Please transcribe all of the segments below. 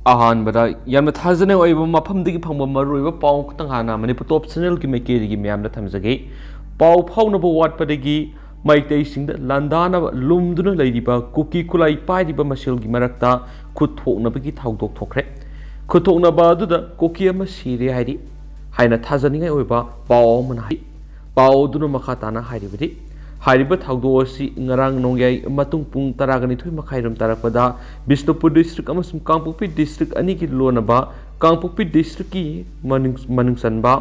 अहानबदा यामना थाजने ओइबा मफमदगी फंगबा मरुइबा पाउ खतंग हाना Manipur top channel की मेकेरी म्यामदा थमजगे पाउ फाउनबा वाटपदगी माइतै सिंग लांदाना लुमदुना लैरिबा कुकी कुलाई पाइरिबा मसेलगी मरक्ता खुथोकनबगी थाउदोक थोखरे खुथोकनबा अदुदा कुकी अमा सिरे हाइरि हाइना थाजनिङै ओइबा पाउ मना हाइ पाउ दुना मखा ताना हाइरिबदि हाइरिबा थाउदो असि ngarang nongyai matung pung taragani thui makhairam tarakpada Bishnupur district amasum Kangpokpi district ani ki lonaba Kangpokpi district ki manungsanba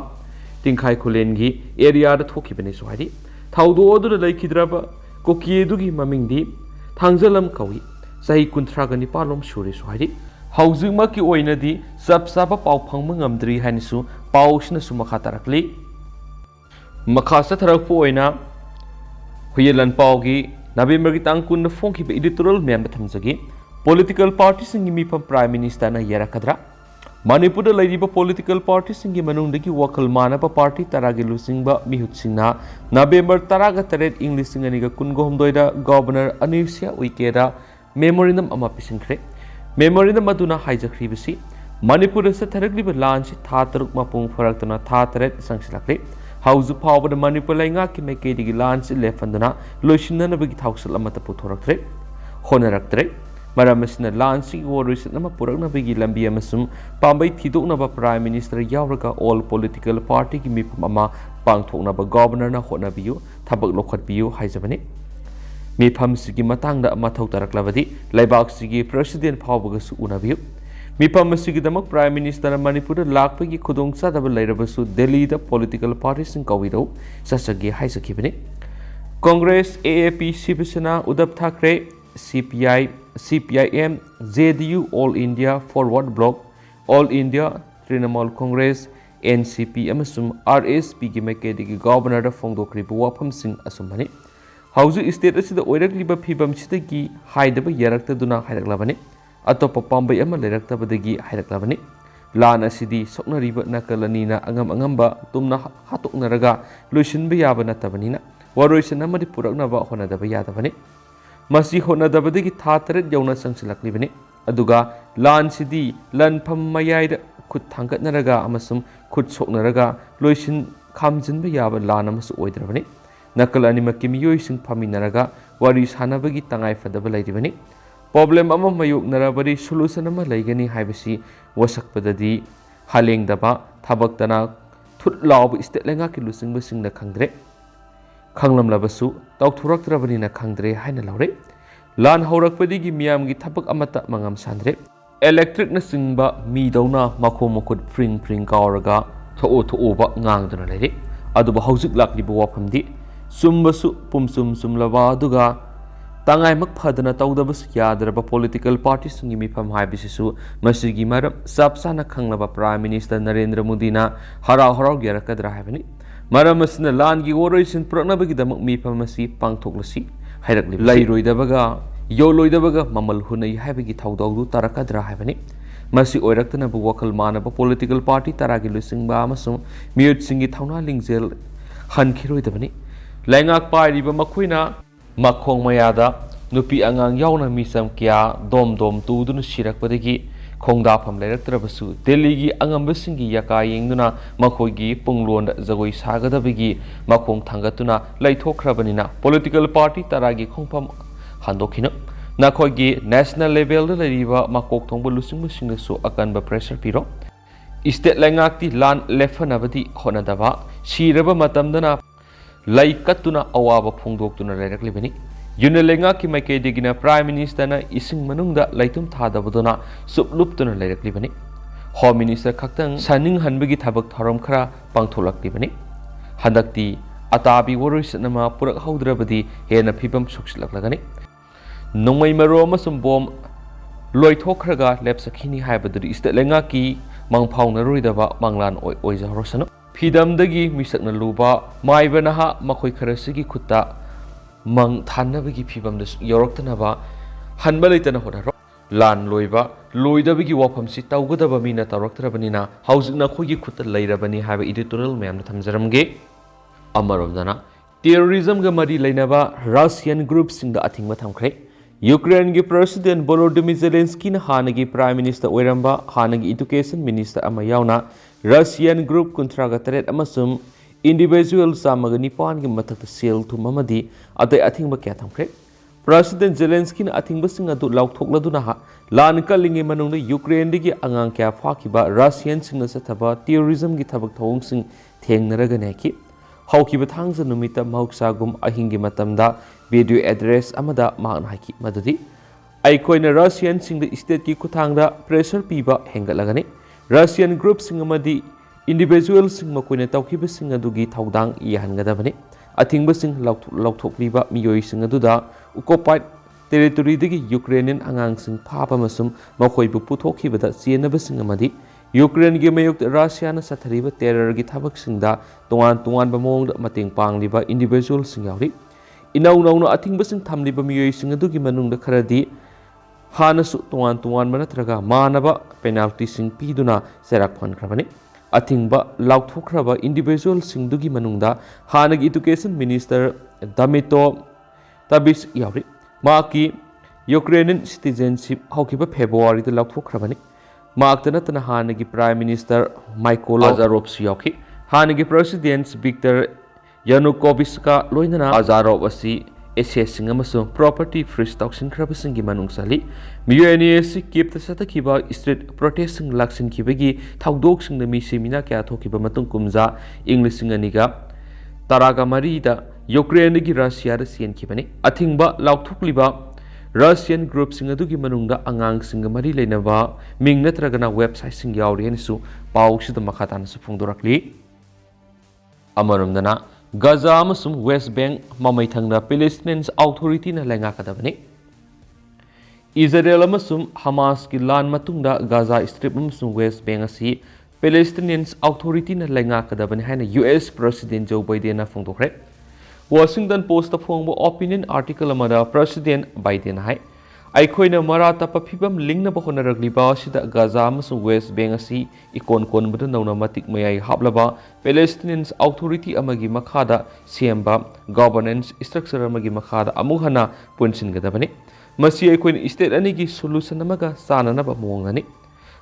tingkhai kholengi area da thoki bani sohari थाउदो अदुदा लैखिद्राबा कोकिएदुगी ममिंगदी थांगजलम कवि सही कुंथ्रागनि पालोम सुरे सोहारि हौजिगमकी ओइनदी सबसाबा पाउ फंगम ngamdri हानिसु पाउसनसु मखा तारकली मखा सथरकपो ओइना हुयेलन पाउगी नवेम्बर की तांग कुन फोंखि एडिटोरियल मैम थमजगी पॉलिटिकल पार्टी सिंगी मिफम प्राइम मिनिस्टर ना यारकद्रा मणिपुर लैरिबा पॉलिटिकल पार्टी सिंगी मनुंगदगी वखल मानब पार्टी तरागी लुसिंगबा मिहुतसिंगना नवेम्बर 18 इंग लिसिंग अनिगा कुनगोहमदोइदा गवर्नर अनिसिया उइकेदा मेमोरेंडम अमा पिसिंख्रे मेमोरेंडम अदुना हाइजख्रिबसी मणिपुर से थरकलिबा लांसि था तरुक मपुंग फरक्तना था तरेट संगसिलाख्रे हाउजु फावबद मणिपुर लैंगा की मेकेदिगी लांसि लेफंदना लोइसिननबगी थाउसल अमता पुथोरक्त्रे होनरक्त्रे मरमसिना लांसि वोरुइसन अमा पुरक्नबगी लंबी अमसुम पांबै थिदोकनबा प्राइम मिनिस्टर यावरगा ऑल पॉलिटिकल पार्टी की मिफम अमा पांगथोकनबा गवर्नर ना होनबियु थबक लोखतबियु हाइजबने मिफम सिगी मतंगदा मथौ तरक्लबदी लैबाक सिगी प्रेसिडेंट फावबगसु उनबियु मिफम सिगिदमक प्राइम मिनिस्टर मणिपुर लाखपगी खुदोंग चादब लैरबसु दिल्ली द पॉलिटिकल पार्टी सिंग कविदौ ससगी हाइसखिबने Congress AAP Shiv Sena Uddhav Thackeray CPI CPIM JDU All India Forward Bloc All India Trinamool Congress NCP अमसुम आरएसपी की मेकेदिगी गवर्नर फोंदोक्रिबु वाफम सिंग असुमने हाउजु स्टेट असिदा ओइरक्लिबा फिबम सिदगी हाइदब यारक्तदुना हाइरक्लाबने अतोप पांबै अमा लेरक्तबदगी हाइरक्लाबने लान असिदी सोकनरिबा नकलनीना अंगम अंगम्बा तुमना हातोकनरगा लुइसिनबा याबा नतबनिना वरोइसन अमदि पुरक्नबा होनदबा यादबने मसी होनदबदगी था तरत यौना संगसिलक्लिबने अदुगा लान सिदी लनफम मयाइद खुद थांगतनरगा अमसुम खुद सोकनरगा लोइसिन खामजिनबा याबा लान अमसु ओइद्रबने नकल अनिमक्की मियोइसिंग फमिनरगा वारी सानबगी तंगाइ फदबा लैरिबने प्रॉब्लम अमा मयोकनरबदी सोल्यूशन अमा लैगनी हाइबसी वसकपददी हालेंगदबा थबक्तना थुट लाव स्टेट लेंगा की लुसिंगबा सिंगना खंगद्रे खंगलमलबसु तौथुरक्तरबनिना खंगद्रे हाइना लौरे लान हौरकपदगी मियामगी थबक अमता मंगम सान्द्रे इलेक्ट्रिक न सिंगबा मीदौना मखो मखुद फ्रिंग फ्रिंग कावरगा थोओबा ngang लैरे अदुबा हौजिक लाक्लिबा वाफमदी सुमबसु पुमसुम सुमलबा अदुगा तंगाइमक फदना तौदबस यादरबा पॉलिटिकल पार्टी सिंगी मिफम हाइबिसिसु मसिगी मरम सबसाना खंगलबा प्राइम मिनिस्टर नरेंद्र मोदी ना हराव हराव यारकदरा हाइबनी मरम असना लानगी ओरोइसिन पुरक्नबगिदमक मिफम मसी पांगथोकलसी हाइरक्लि लैरोइदबगा योलोइदबगा ममल हुनै हाइबगी थौदौदु तरकदरा हाइबनी मसी ओइरक्तनबु वखल मानबा पॉलिटिकल पार्टी तरागी लुसिंगबा अमसुम मियुट सिंगी थौना लिंगजेल हनखिरोइदबनी लैंगाक पाइरिबा मखुइना मखोंग मयादा नुपी अंगांग यावना मिसम क्या दोम दोम तुदुन सिरकपदगी खोंगदाफम लेरक्तरबसु दिल्लीगी अंगंबसिंगी यका येंगदुना मखोइगी पुंगलोन जगोई सागदबगी मखोंग थांगतुना लैथोख्रबनिना पॉलिटिकल पार्टी तरागी खोंफम हांदोखिन नखोइगी नेशनल लेवल द लैरिबा मकोक थोंबो लुसिंगबसिंगसु अकनबा प्रेशर पिरो स्टेट लैंगाक्ति लान लेफनबदी होनदबा सिरबा मतमदना लाई कत्तुना अवाबा फोंदोक्तुना लेरक्लिबनी युनलेंगा की मैकेदिगिना प्राइम मिनिस्टर ना इसिंग मनुंगदा लैतुम थादबदुना सुपलुप्तुना लेरक्लिबनी होम मिनिस्टर खक्तंग सनिंग हनबगी थबक थरम खरा पांगथोलक्लिबनी हंदक्ति अताबी वरोइसनमा पुरक हौद्रबदी हेना फिबम सुक्सिलक्लगनी नोंमै मरो अमसुम बोम लोइथोखरगा लेपसखिनी हाइबदुदि स्टेलेंगा की मांगफाउनरोइदबा मांगलान ओइजहरोसनो फिदमदगी मिसकना लुबा माइबनहा मखोइ खरसगी खुत्ता मंग थानबगी फिबमद यौरक्तनबा हनबा लैतन होनरो लान लोइबा लोइदबगी वाफमसि तौगदबा मीना तौरक्तरबनिना हौजिकना खोगी खुत्ता लैरबनी हाइबा एडिटोरियल मैमना थमजरमगे अमरोमदना टेररिज्म गा मरी लैनबा रशियन ग्रुप सिंग दा अथिंगबा थमख्रे यूक्रेन की प्रेसिडेंट वोलोदिमीर जेलेंस्की हानगी प्राइम मिनिस्टर ओइरंबा हानगी एजुकेशन मिनिस्टर अमा यावना रशियन ग्रुप 38 इंडिविजुअल चामग निपान की मथक सेल थुम अतई अथिंग क्या थम्रे प्रेसिडेंट जेलेंस्की अथिंग लाउथोक्लदुना लान कलिंगे मनुंग यूक्रेन की अंगांग क्या फाखिबा रशियन सिंग चथब टेररिज्म की थबक थौंग थेंगनरगने की हौकिब थांगज नुमित महौसागुम अहिंगी मतमदा वीडियो एड्रेस अमदा मांगना हाकी मदुदी अइखोइना रशियन सिंग स्टेट की खुथांगदा प्रेशर पीबा हेंगलगने रशियन ग्रुप सिंग अमदी इंडिविजुअल सिंग मकोइना तौखिब सिंग अदुगी थौदांग याहनगदबने अथिंग सिंग लौथोक्लिबा मियोइ सिंग अदुदा उकोपाइड टेरिटोरीदगी यूक्रेनियन अंगांग सिंग फाबा मसुम मखोइबु पुथोखिबदा चेनब सिंग अमदी यूक्रेन की मयुक्त रशिया चथरीब टेरर की थबक तोान तोान मौद मतंग पांगलीब इंडिविजुअल इनौ नौन अथिंग थम्लीब मियोई खरदी हानसु तोान तोान नत्रगा मानब पेनाल्टी पीदुना सेराक फनख्रबने अथिंग लाउथोख्रब इंडिविजुअल हानगी एजुकेशन मिनिस्टर दमितो तबिस यावरी माकी यूक्रेनियन सिटीजनशिप हौकिब फेब्रुवारी लाउथोख्रबने मार्क नतना हानगी प्राइम मिनिस्टर माइकोल अजारोव याखी हानगी प्रेसिडेंट विक्टर यानुकोविचका लोइनना अजारोव असी एसेसिंग अमसुंग प्रॉपर्टी फ्रीज तौसिनख्रबसिंगी मनुंग सली मियोएनिएसि केप्त सतखिबा स्ट्रीट प्रोटेस्टिंग लाक्सिनखिबगी थौदोकसिंग मिसिमिना क्या थोखिबा मतुंग कुमजा इंग्लिशिंग अनिगा तरागा मरीदा यूक्रेन की रशिया सेनखिबने अथिंगबा लाउथोक्लिबा रशियन ग्रुप अंगांग मरी लेनबा मिंग नत्रगना वेबसाइट सिंग यावरियनसु पाउसिद मखातानसु फोंदोरक्ली अमरमदना गजा अमसुम वेस्ट बैंक ममैथंगना पैलेस्टाइन्स अथॉरिटी न लेंगाकदबने इजराइल अमसुम हमास की लान मतुंगदा गजा स्ट्रिप अमसुम वेस्ट बैंक असि पैलेस्टाइन्स अथॉरिटी न लेंगाकदबने हाइना यूएस प्रेसिडेंट जो बाइडेन फोंदोखरे वाशिंगटन पोस्ट फोंग ओपिनियन आर्टिकल प्रेसिडेंट बाइडेन है अखोइना मरा तप फिबम लिंगनब होनरग्लिबा गजा वेस्ट बैंक असी इकोन कोनबद नौना मतिक मयाई हाबलबा पैलेस्टाइन्स अथॉरिटी अमगी मखादा सेम्बा गवर्नेंस स्ट्रक्चर अमगी मखादा अमुक हना पुनसिनगदबने मसी अखोइन स्टेट अनिगी सोल्यूशन अमगा साननब मोंगनी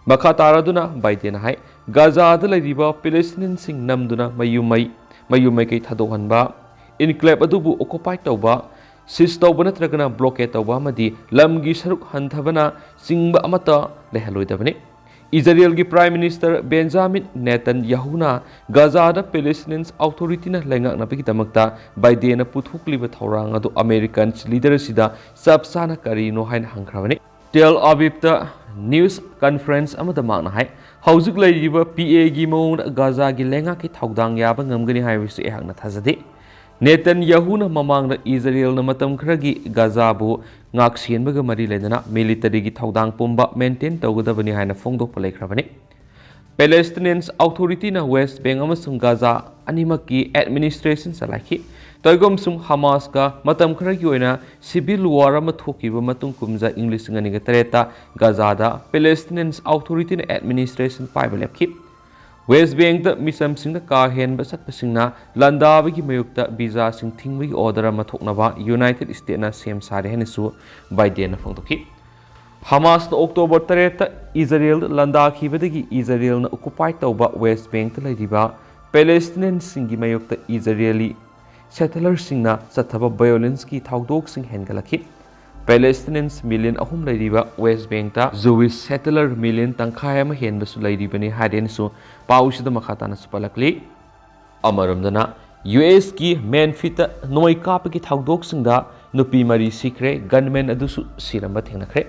मखा तारादुना बाइडेन है गजाद लैरिबा पैलेस्टाइन्स सिंग नमदुना मयुमई कई थादोहनबा इनक्लेव अदुबु ऑक्युपाइड तौबा सिज तौबा नत्रगना ब्लॉकेट तौबा अमदी लमगी सरुक हंथबना चिंगबा अमता लेहलोइदबने इजराइल की प्राइम मिनिस्टर बेंजामिन नेतन याहुना गजादा पैलेस्टाइन्स अथॉरिटीना लेंगाकनबगीदमक्ता बाइडेन पुथोक्लिब थौरांग अदु अमेरिकन लीडर सिदा सबसाना करिनो हाइन हंख्रबने टेल अविवता न्यूज कॉन्फ्रेंस अमदा मांगना है हौजिक लैरिबा पीए की मौन गजा की लेंगा की थौदांग याबा ngमगनी हाइबिसु एहांगना थाजदे नेतन याहुना ममांग इजराइल मतम खरगी गजाबु ngaksenबग मरी लेना मिलिटरी की थौदांग पुंबा मेंटेन तौगदबनी हाइना फोंदोकप लेख्रबने पैलेस्टाइन्स अथॉरिटी ना वेस्ट बैंक अमसुंग गजा अनिमक की एडमिनिस्ट्रेशन चलाखी तोयगम सुम हमास का मतम खरगी ओइना सिविल वार अम थोकिबा मतुंग कुमजा इंग्लिश ngani तरेता गजादा पैलेस्टाइन्स अथॉरिटी ना एडमिनिस्ट्रेशन पाइबा लेखी वेस्ट बैंक मिसम का हेनब चटपसिंगना लंदाबगी मयुक्ता वीजा थिंगबगी ऑर्डर अमा थोकनबा यूनाइटेड स्टेट्सना सेम सारे हेनसु बाइडेन फोंदोखी हमास अक्टोबर 3 इजराइल लंदाखिबदगी इजराइल ऑक्युपाइड तौबा वेस्ट बैंक लैरिबा पैलेस्टाइन्स मयुक्ता इजराइली सेटलर्स चथब वायोलेंस की थौदोकसिंग हेनगलखी पैलेस्टाइन्स मिलियन अहुम लैरिबा West Bank Jewish settler million तंखाय अमा हेनबसु लैरिबनी हादेनसु पाउसिद मखातानसु पलकली अमरमदना यूएस की मेनफिट नोई कापगी थौदोकसिंगदा नुपी मरी सिखरे गनमैन अदुसु सिरंबा थेंगनखरे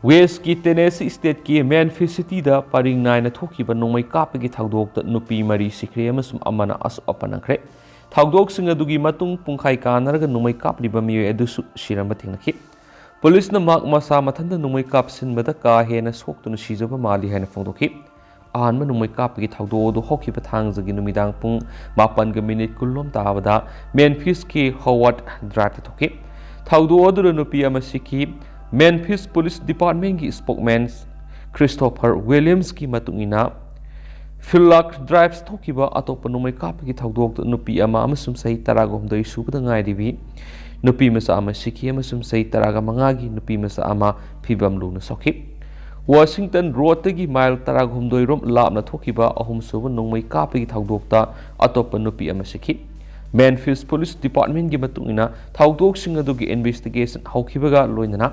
वेस्ट की टेनेसी स्टेट की मेनफिट सिटी दा परिंग नायना थोकिबा नोई कापगी थौदोकता नुपी मरी सिखरे अमसुम अमना अस अपनखरे थौदोकसिंग अदुगी मतुंग पुंखाई कानरगा नोई कापलिबा मियोय अदुसु सिरंबा थेंगनखी पुलिस न माक मसा मथंदा नोई कापसिनबदा का हेना सोक्तुनु सिजबा माली हैना फोंदोखी अहम नोई कापगी थौदोदो होखिबा थांगजगी नुमिदांग पुंग 7 कुल्लोम ताबदा मेनफिस की हॉवर्ड ड्राइव थोखी थौदोदो नुपी अमा सिखी मेनफिस पुलिस डिपार्टमेंट की स्पोकमैन क्रिस्टोफर विलियम्स की मतुंगिना फिलाक ड्राइव थोखिबा अतोप नोई कापगी थौदोक नुपी अमा अमसुम सही 19 सुबदा ngairibi nupi masa ama sikhi amasung sei taraga mangagi nupi masa ama phibam luna sokhi Washington Road tagi mile tarag humdoi rom lapna thokiba ahum suba nongmai kapigi thawdokta atopa nupi ama sikhi Memphis Police Department gi matungina thawdok sing adugi investigation hawkhibaga loinana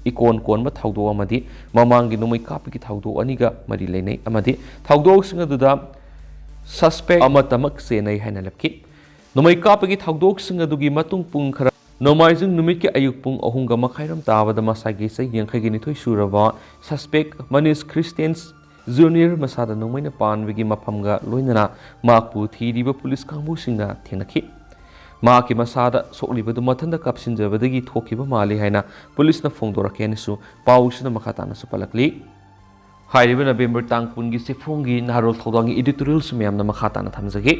ikon kon ma thawdok amadi mamangi nongmai kapigi thawdok aniga mari leinai amadi thawdok sing aduda suspect amatamak senai haina lapki nomai kapagi thawdok sing adugi matung pung khara Nomaizung numit ke ayuk pung ahunga makhairam tawada masagi sa yangkai gini thoi suraba suspect Manis Christians Junior masada nongmaina panwigi maphamga loinana makpu thiriba police kangbu singna thenakhi maki masada soklibadu mathanda kapsinjabadagi thokiba mali haina police na phongdorakenisu pausina makhatana su palakli hairiba November tang pungi sefongi narol thodwangi editorial sumyamna makhatana thamjagi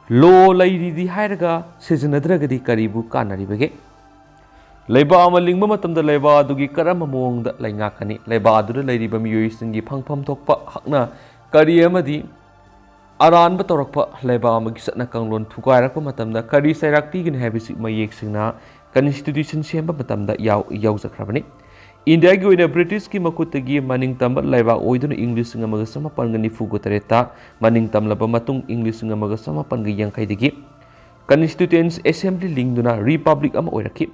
Lo Leiridi hairaga Sijinadragadi karibu kanaribage Leiba ama lingba matamda leiba adugi karama mawongda laingakani leiba aduda leiriba miyoisingi phangpham thokpa hakna kari amadi aranba tawrakpa leiba amagi satna kanglon thugairakpa matamda kari sairak pigini habisi mayeksingna constitution semba matamda yaujakrabani India gi oina British ki makutagi maning tamba laiba oiduna English nga maga sama panga nifugo tareta maning tamlaba matung English nga maga sama panga yangkai digi Constituents Assembly lingduna Republic ama oiraki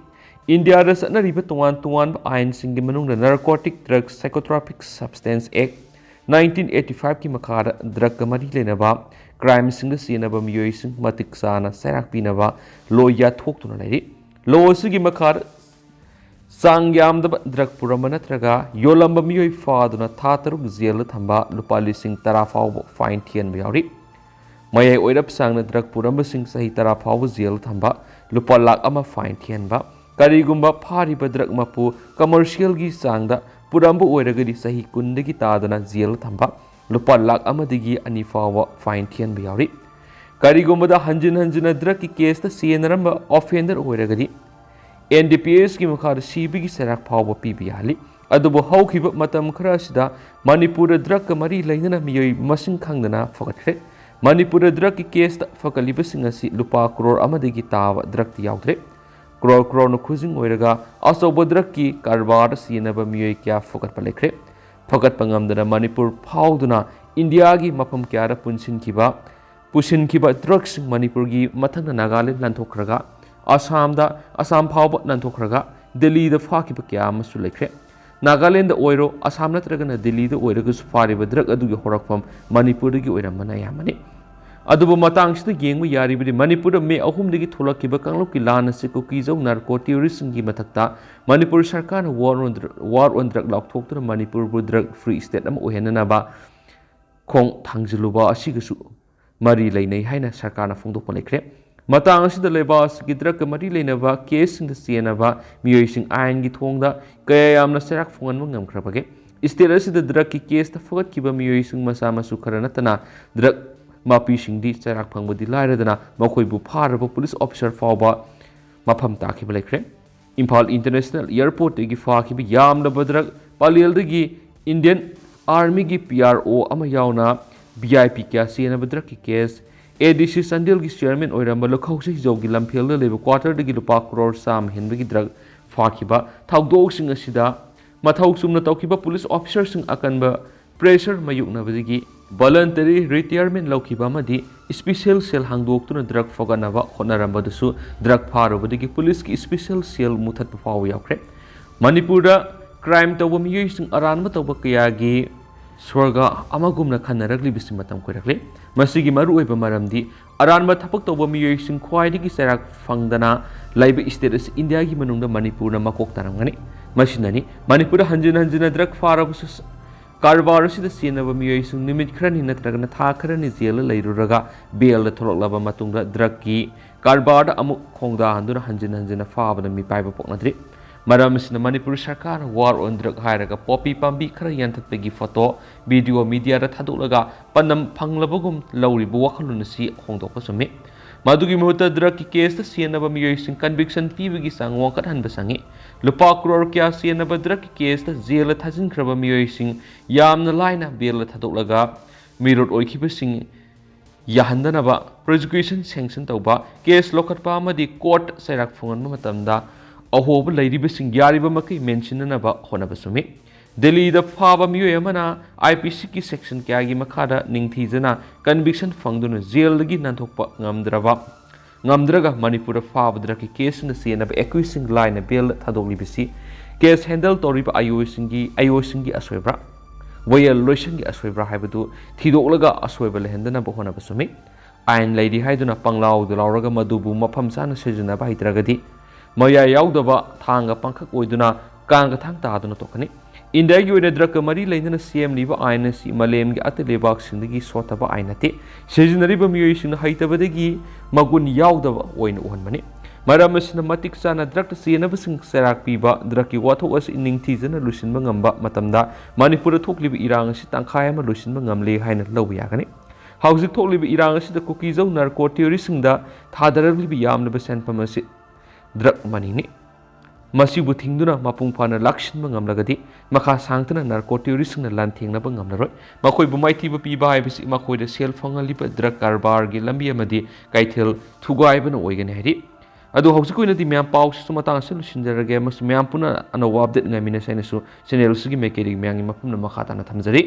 India ra satna riba tungan ain singi manungna Narcotic Drugs Psychotropic Substance Act 1985 ki makara drug kamari lenaba crime singa sinaba miyoi sing matik sana sairak pinaba lo ya thoktuna lairi lo sigi makara Sangyamda drug purama natraga yolamba miyoi faaduna thataruk jela thamba lupa lising tara fawba fine thian yauri mayai oirap sangna drug purama sing sahi tara fawba jela thamba lupa lakh ama fine thian ba karigumba phariba drug mapu commercial gi sangda puramba oiragadi sahi kundagi tadana jela thamba lupa lakh ama digi ani fawba fine thian yauri karigumba da hanjina drug ki case ta senaramba offender oiragadi NDPS ki makhar CB ki serak phawba pibi hali adubo hawkhiba matam khara sida Manipur drug ka mari lainana miyoi masing khangdana fakatre Manipur drug ki case ta fakaliba singasi lupa crore amadagi tawa drug ti yaudre crore no khujing oiraga asobo drug ki karbar sinaba miyoi kya fakat palekre fakat pangamdana Manipur phawduna India gi mafam kyara pusin kiba drugs Manipur gi mathangna Nagaland lanthokraga Assam phawba nanthokraga Delhi da fakiba kya amasu lekre Nagaland da oiro Assam natragana Delhi da oiraga su fariba drug adugi horakfam Manipur dagi oiramana yamani adubu matangsida yengba yaribadi Manipur da me ahum dagi tholakkiba kanglok ki lana se kuki jau narco terrorism gi mathakta Manipur sarkar war on drug laukthoktura Manipur bu drug free state ama ohenana ba khong thangjiluba asigasu mari leinai haina sarkarna phongdokpa lekre Matang asida lebas ki drug kamari leinaba case sing sienaba miyoi sing ain gi thongda kaya yamna serak phongan mangam khrabage state asida drug ki case ta fogat kiba miyoi sing masa masu kharana tana drug mapi sing di serak phangbudi lairadana makoi bu pharaba police officer fawba mafam takhiba lekre Imphal International Airport gi fakhiba yamna drug palel gi Indian Army gi PRO ama yauna VIP kya sienaba drug ki case ADC Sandil ki chairman oiramba lokhausi jogi lamphel da leba quarter dagi lupa crore sam henbagi drug fakhiba thawdok sing asida mathau sumna tawkiba police officer sing akanba pressure mayukna badigi voluntary retirement laukhiba madi special cell hangdoktuna drug foganaba khonaramba dusu drug pharobadigi police ki special cell muthat paw yaukre Manipur da crime tawba miyoi sing aranba tawba kayagi Swarga amagumna khanaragli bisimatam koirakle masigi maru oiba maramdi aranba thapak tawba miyoi sing khwaidigi serak fangdana laiba state India gi manungda Manipur na makok taramgani masinani Manipur hanjina drug farabusu karbar sida senaba miyoi sing nimit khrani natragana tha khrani jela leiruraga bail da tholoklaba matungda drug ki karbar da amuk khongda handuna hanjina faabana mi paiba poknadri Maramsina Manipur Sarkar war on drug hairaga poppy pambi khara yanthakpegi photo video media ra thadulaga panam phanglabagum lauribu wakhalun si hongdokpa sumi madugi muhutta drug ki case ta sienaba miyoi sing conviction pibigi sangwang kat hanba sangi lupa crore kya sienaba drug ki case ta jail thajin khraba miyoi sing yamna laina bail thadulaga mirot oikhiba sing yahandana prosecution sanction tauba case lokatpa amadi court sairak phongan matamda ahoba leiribasing yariba makai mention na ba honaba sumi Delhi the faba miyo amana IPC ki section kyagi makhada ningthijana conviction fangduna jail gi nanthokpa ngamdraga Manipur fabdra ki case na sena ba accusing line bail thadogli bisi case handle toriba ayosingi aswebra violation gi aswebra haibadu thidolaga asweba lehendana ba hona basumi ain lady haiduna panglaw du lawraga madubu mafam sana sejuna ba hitragadi maya yaudaba thanga pangkhak oiduna kanga thang taduna tokani India gi oina draka mari leina CM liba aina si malem gi ate lebak sindagi sotaba ainate sejunari ba miyo sing haitabadagi magun yaudaba oina uhanmani maram asina matik sana drak sena basing serak piba draki wathok as inning thijana lusinba ngamba matamda Manipur thokliba irang si tangkhai ama lusinba ngamle haina lobu yagani hauzik thokliba irang si da kuki jau narco terrorist singda thadaragliba yamna ba senpam asi drak manini Masibu thingduna mapung phana lakshin ngamlagadi makha sangtana narco terrorist na lan thingna ba ngamlaroi makoi bumai thiba piba haibisi makoi da sel fangali ba drug karbar gi lambi amadi kaithel thugai bana oigani hari adu hausikoi na di myam pau su matang se lusinjarage mas myam puna ana update ngamina saina su channel su gi mekeri myang mapum na makha ta na thamjari